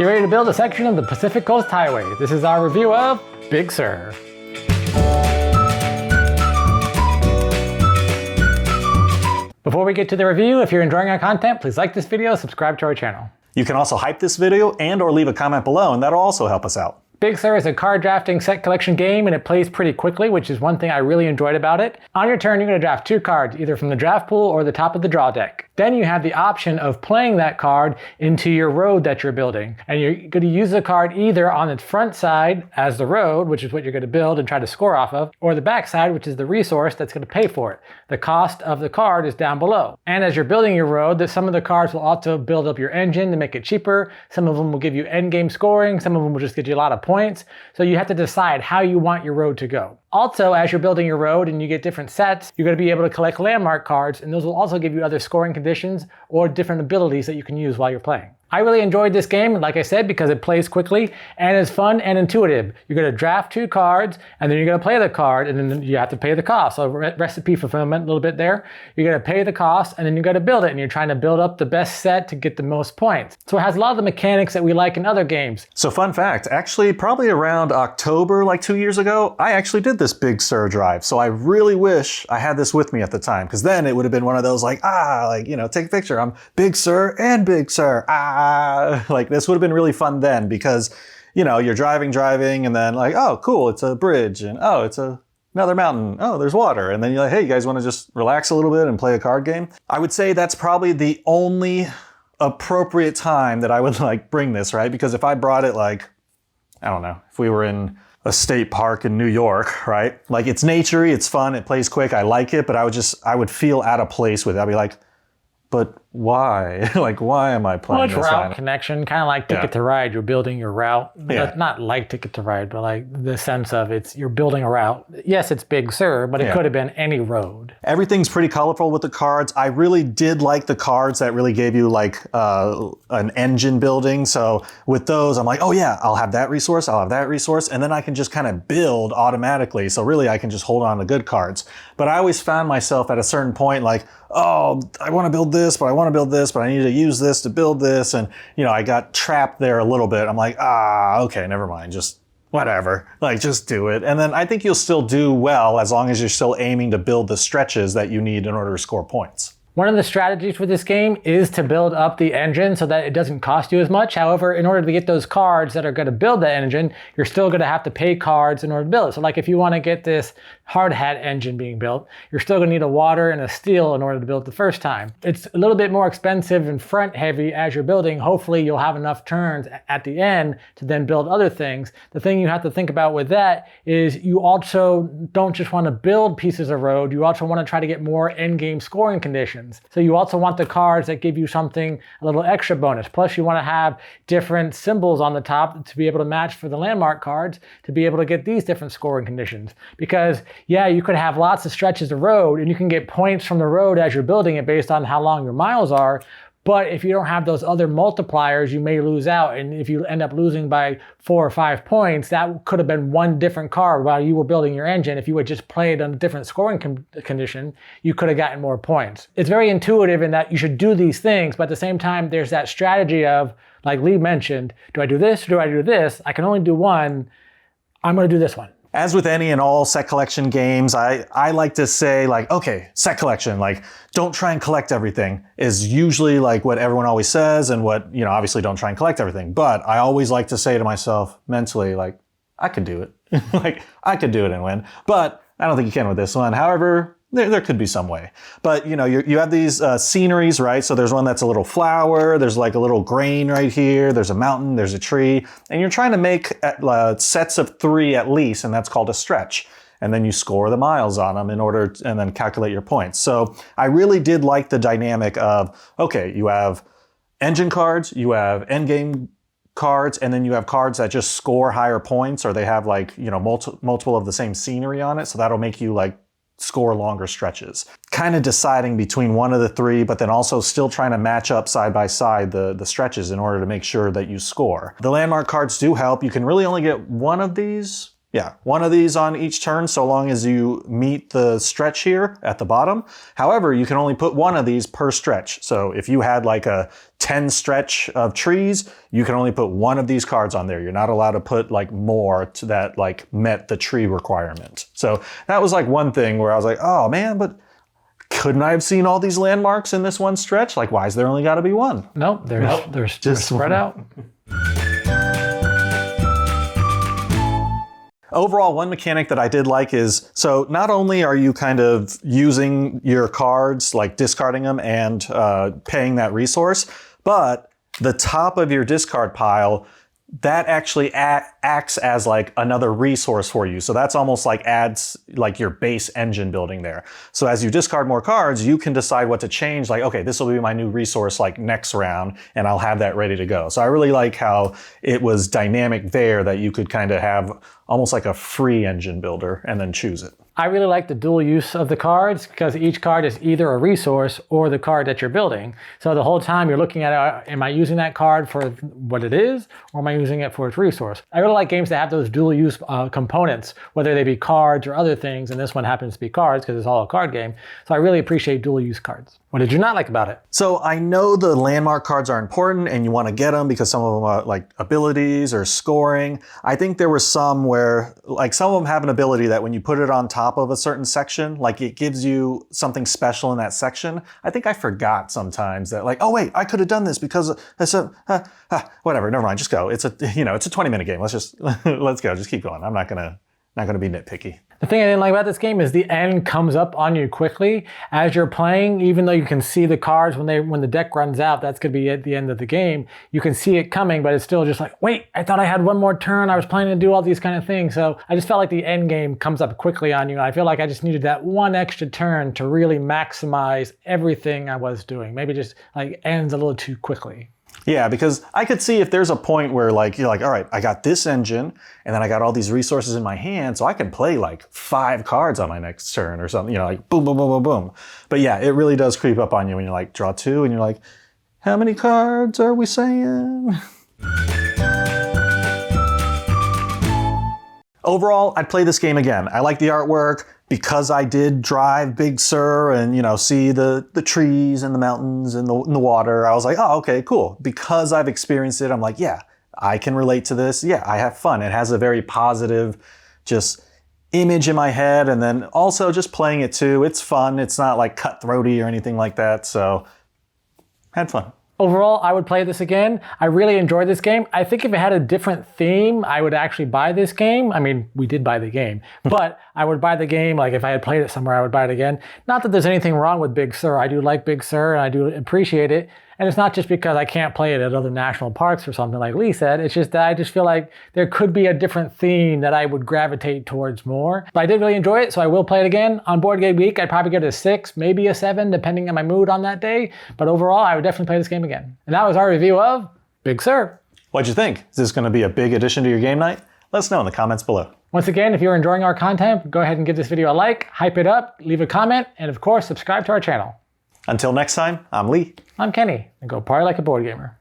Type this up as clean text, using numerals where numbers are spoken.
Get ready to build a section of the Pacific Coast Highway. This is our review of Big Sur. Before we get to the review, if you're enjoying our content, please like this video, subscribe to our channel. You can also hype this video and or leave a comment below, and that'll also help us out. Big Sur is a card drafting set collection game, and it plays pretty quickly, which is one thing I really enjoyed about it. On your turn, you're going to draft 2 cards, either from the draft pool or the top of the draw deck. Then you have the option of playing that card into your road that you're building. And you're going to use the card either on its front side as the road, which is what you're going to build and try to score off of, or the back side, which is the resource that's going to pay for it. The cost of the card is down below. And as you're building your road, some of the cards will also build up your engine to make it cheaper. Some of them will give you endgame scoring. Some of them will just get you a lot of points. So you have to decide how you want your road to go. Also, as you're building your road and you get different sets, you're going to be able to collect landmark cards, and those will also give you other scoring conditions or different abilities that you can use while you're playing. I really enjoyed this game, like I said, because it plays quickly and is fun and intuitive. You're going to draft 2 cards, and then you're going to play the card, and then you have to pay the cost. So recipe fulfillment a little bit there. You're going to pay the cost, and then you're going to build it, and you're trying to build up the best set to get the most points. So it has a lot of the mechanics that we like in other games. So fun fact, actually probably around October, like 2 years ago, I actually did this Big Sur drive. So I really wish I had this with me at the time, because then it would have been one of those take a picture. I'm Big Sur and Big Sur. Like this would have been really fun then, because, you're driving, and then like, oh, cool, it's a bridge, and oh, it's another mountain. Oh, there's water. And then you're like, hey, you guys want to just relax a little bit and play a card game? I would say that's probably the only appropriate time that I would bring this, right? Because if I brought it I don't know, if we were in a state park in New York, right? Like it's naturey, it's fun, it plays quick, I like it, but I would feel out of place with it. I'd be like, but why? Why am I playing this? Well, it's route connection, kind of like Ticket to Ride. You're building your route. Yeah. Not like Ticket to Ride, but like the sense of you're building a route. Yes, it's Big Sur, but it could have been any road. Everything's pretty colorful with the cards. I really did like the cards that really gave you an engine building. So with those, I'm like, oh yeah, I'll have that resource, and then I can just kind of build automatically. So really, I can just hold on to good cards. But I always found myself at a certain point oh, I want to build this, but I want to build this, but I need to use this to build this. And, I got trapped there a little bit. I'm like, okay, never mind. Just whatever. Just do it. And then I think you'll still do well as long as you're still aiming to build the stretches that you need in order to score points. One of the strategies for this game is to build up the engine so that it doesn't cost you as much. However, in order to get those cards that are going to build the engine, you're still going to have to pay cards in order to build it. So if you want to get this hard hat engine being built, you're still going to need a water and a steel in order to build it the first time. It's a little bit more expensive and front heavy as you're building. Hopefully you'll have enough turns at the end to then build other things. The thing you have to think about with that is you also don't just want to build pieces of road, you also want to try to get more end game scoring conditions. So you also want the cards that give you something, a little extra bonus. Plus you want to have different symbols on the top to be able to match for the landmark cards to be able to get these different scoring conditions. Because you could have lots of stretches of road and you can get points from the road as you're building it based on how long your miles are. But if you don't have those other multipliers, you may lose out. And if you end up losing by 4 or 5 points, that could have been one different card while you were building your engine. If you had just played on a different scoring condition, you could have gotten more points. It's very intuitive in that you should do these things, but at the same time, there's that strategy of, like Lee mentioned, do I do this or do I do this? I can only do one. I'm going to do this one. As with any and all set collection games, I like to say okay, set collection, don't try and collect everything is usually what everyone always says, and what, obviously don't try and collect everything. But I always like to say to myself mentally, I could do it. I could do it and win. But I don't think you can with this one. However, there could be some way. But, you have these sceneries, right? So there's one that's a little flower, there's a little grain right here, there's a mountain, there's a tree, and you're trying to make sets of 3 at least, and that's called a stretch. And then you score the miles on them and then calculate your points. So I really did like the dynamic of, okay, you have engine cards, you have endgame cards, and then you have cards that just score higher points, or they have multiple of the same scenery on it. So that'll make you score longer stretches. Kind of deciding between one of the 3, but then also still trying to match up side by side the stretches in order to make sure that you score. The landmark cards do help. You can really only get one of these Yeah, one of these on each turn so long as you meet the stretch here at the bottom. However, you can only put one of these per stretch. So if you had like a 10 stretch of trees, you can only put one of these cards on there. You're not allowed to put like more to that like met the tree requirement. So that was like one thing where I was like, oh man, but couldn't I have seen all these landmarks in this one stretch? Like, why is there only got to be one? Nope, they're just spread out. Overall, one mechanic that I did like is, so not only are you kind of using your cards, like discarding them and paying that resource, but the top of your discard pile, that actually acts as like another resource for you. So that's almost like adds like your base engine building there. So as you discard more cards, you can decide what to change. Like, okay, this will be my new resource like next round, and I'll have that ready to go. So I really like how it was dynamic there, that you could kind of have almost like a free engine builder and then choose it. I really like the dual use of the cards because each card is either a resource or the card that you're building. So the whole time you're looking at it, am I using that card for what it is, or am I using it for its resource? I really like games that have those dual use components, whether they be cards or other things, and this one happens to be cards because it's all a card game. So I really appreciate dual use cards. What did you not like about it? So I know the landmark cards are important and you want to get them because some of them are like abilities or scoring. I think there were some where like some of them have an ability that when you put it on top of a certain section, like it gives you something special in that section. I think I forgot sometimes that like, oh wait, I could have done this because whatever, never mind, just go. It's a 20-minute game. Let's go, just keep going. I'm not gonna be nitpicky. The thing I didn't like about this game is the end comes up on you quickly as you're playing. Even though you can see the cards when the deck runs out, that's going to be at the end of the game. You can see it coming, but it's still just like, wait, I thought I had one more turn. I was planning to do all these kind of things. So I just felt like the end game comes up quickly on you. I feel like I just needed that one extra turn to really maximize everything I was doing. Maybe just like ends a little too quickly. Yeah, because I could see if there's a point where like you're like, all right, I got this engine and then I got all these resources in my hand, so I can play like 5 cards on my next turn or something, like boom, boom, boom, boom, boom. But yeah, it really does creep up on you when you're like, draw 2, and you're like, how many cards are we saying? Overall, I'd play this game again. I like the artwork. Because I did drive Big Sur and, see the trees and the mountains and the water, I was like, oh, okay, cool. Because I've experienced it, I'm like, yeah, I can relate to this. Yeah, I have fun. It has a very positive just image in my head. And then also just playing it too, it's fun. It's not like cutthroaty or anything like that. So, had fun. Overall, I would play this again. I really enjoyed this game. I think if it had a different theme, I would actually buy this game. I mean, we did buy the game, but I would buy the game. Like if I had played it somewhere, I would buy it again. Not that there's anything wrong with Big Sur. I do like Big Sur and I do appreciate it. And it's not just because I can't play it at other national parks or something like Lee said. It's just that I just feel like there could be a different theme that I would gravitate towards more. But I did really enjoy it, so I will play it again. On Board Game Geek, I'd probably give it a 6, maybe a 7, depending on my mood on that day. But overall, I would definitely play this game again. And that was our review of Big Sur. What'd you think? Is this going to be a big addition to your game night? Let us know in the comments below. Once again, if you're enjoying our content, go ahead and give this video a like, hype it up, leave a comment, and of course, subscribe to our channel. Until next time, I'm Lee. I'm Kenny, and go party like a board gamer.